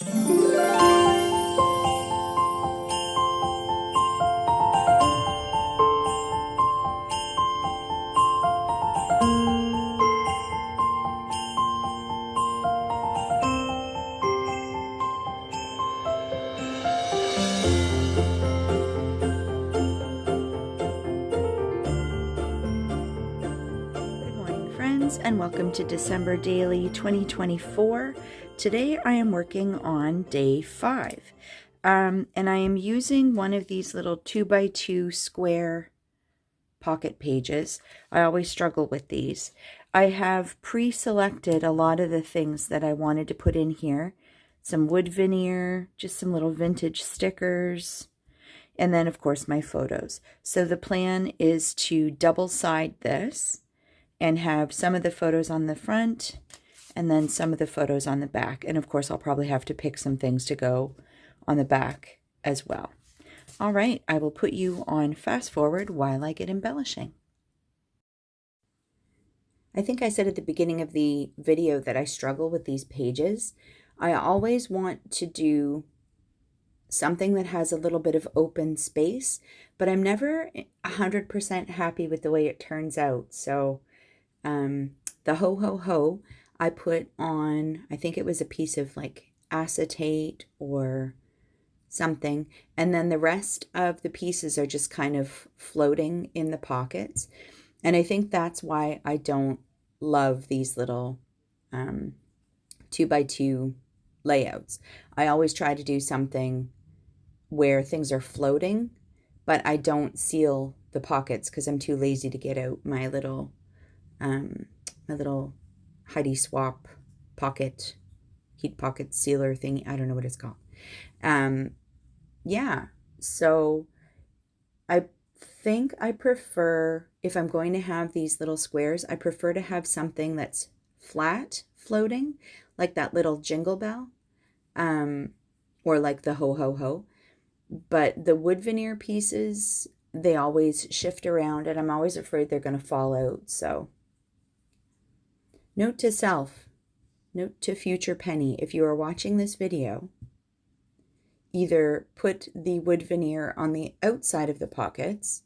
And welcome to December Daily 2024. Today I am working on day 5 and I am using one of these little 2x2 square pocket pages. I always struggle with these. I have pre-selected a lot of the things that I wanted to put in here. Some wood veneer, just some little vintage stickers, and then of course my photos. So the plan is to double-side this and have some of the photos on the front and then some of the photos on the back. And of course, I'll probably have to pick some things to go on the back as well. All right, I will put you on fast forward while I get embellishing. I think I said at the beginning of the video that I struggle with these pages. I always want to do something that has a little bit of open space, but I'm never 100% happy with the way it turns out. So the ho ho ho I put on, I think it was a piece of like acetate or something, and then the rest of the pieces are just kind of floating in the pockets. And I think that's why I don't love these little 2x2 layouts. I always try to do something where things are floating, but I don't seal the pockets because I'm too lazy to get out my little Heidi Swapp pocket, heat pocket sealer thing. I don't know what it's called. Yeah, so I think I prefer, if I'm going to have these little squares, I prefer to have something that's flat floating, like that little jingle bell, or like the ho ho ho. But the wood veneer pieces, they always shift around and I'm always afraid they're going to fall out. So note to self, note to future Penny, if you are watching this video, either put the wood veneer on the outside of the pockets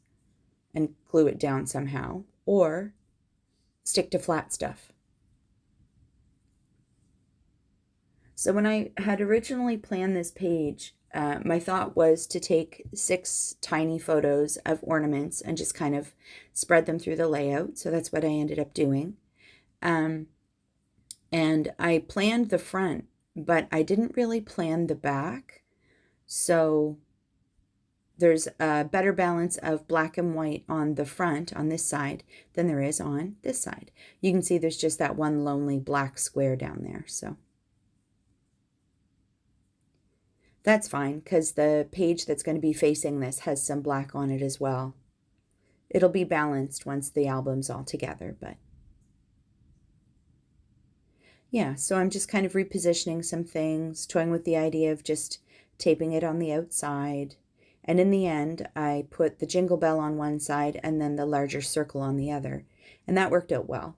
and glue it down somehow, or stick to flat stuff. So when I had originally planned this page, my thought was to take 6 tiny photos of ornaments and just kind of spread them through the layout. So that's what I ended up doing. And I planned the front, but I didn't really plan the back. So there's a better balance of black and white on the front on this side than there is on this side. You can see there's just that one lonely black square down there. So that's fine because the page that's going to be facing this has some black on it as well. It'll be balanced once the album's all together, but yeah, so I'm just kind of repositioning some things, toying with the idea of just taping it on the outside. And in the end, I put the jingle bell on one side and then the larger circle on the other. And that worked out well.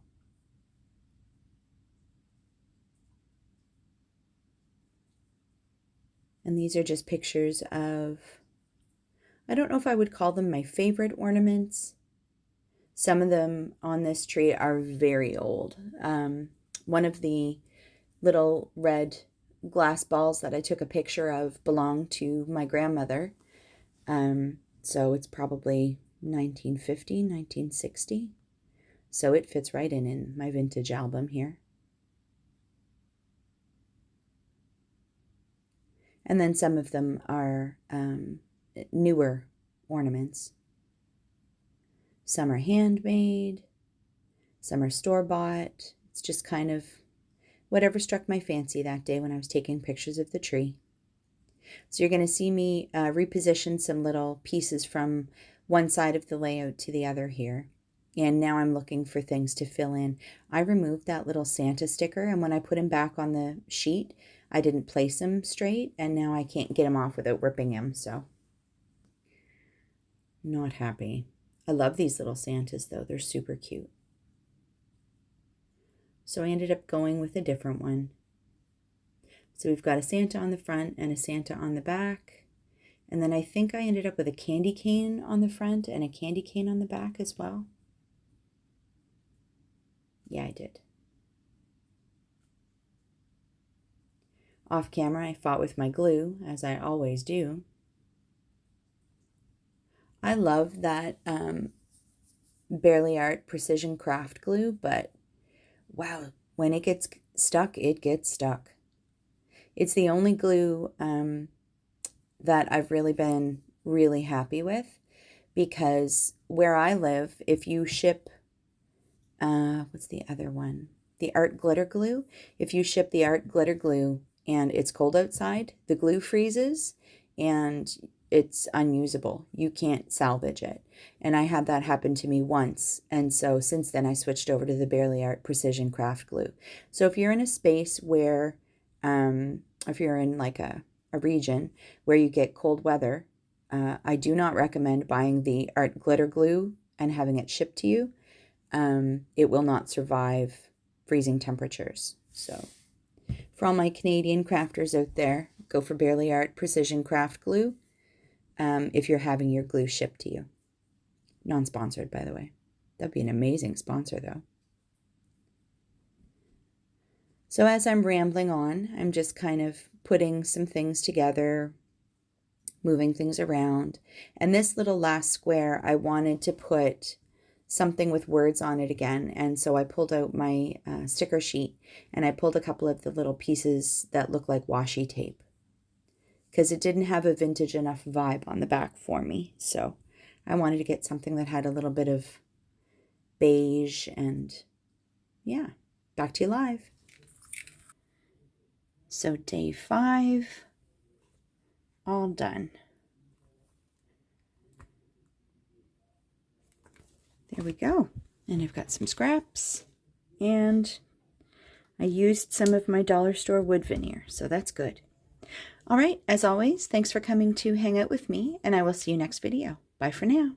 And these are just pictures of, I don't know if I would call them my favorite ornaments. Some of them on this tree are very old. One of the little red glass balls that I took a picture of belonged to my grandmother. So it's probably 1950, 1960. So it fits right in my vintage album here. And then some of them are newer ornaments. Some are handmade, some are store-bought. It's just kind of whatever struck my fancy that day when I was taking pictures of the tree. So you're going to see me reposition some little pieces from one side of the layout to the other here. And now I'm looking for things to fill in. I removed that little Santa sticker, and when I put him back on the sheet, I didn't place him straight, and now I can't get him off without ripping him, so not happy. I love these little Santas, though. They're super cute. So I ended up going with a different one. So we've got a Santa on the front and a Santa on the back. And then I think I ended up with a candy cane on the front and a candy cane on the back as well. Yeah, I did. Off camera, I fought with my glue, as I always do. I love that Bearly Art Precision Craft glue, but wow, when it gets stuck, it gets stuck. It's the only glue that I've really been really happy with, because where I live, if you ship, what's the other one? The Art Glitter Glue. If you ship the Art Glitter Glue and it's cold outside, the glue freezes and it's unusable. You can't salvage it. And I had that happen to me once. And so since then I switched over to the Bearly Art Precision Craft Glue. So if you're in a space where, if you're in like a region where you get cold weather, I do not recommend buying the Art Glitter Glue and having it shipped to you. It will not survive freezing temperatures. So for all my Canadian crafters out there, go for Bearly Art Precision Craft Glue if you're having your glue shipped to you. Non-sponsored, by the way. That'd be an amazing sponsor, though. So as I'm rambling on, I'm just kind of putting some things together, moving things around. And this little last square, I wanted to put something with words on it again. And so I pulled out my sticker sheet and I pulled a couple of the little pieces that look like washi tape, because it didn't have a vintage enough vibe on the back for me. So I wanted to get something that had a little bit of beige, and yeah, back to you live. So day 5, all done. There we go. And I've got some scraps, and I used some of my dollar store wood veneer, so that's good. All right, as always, thanks for coming to hang out with me, and I will see you next video. Bye for now.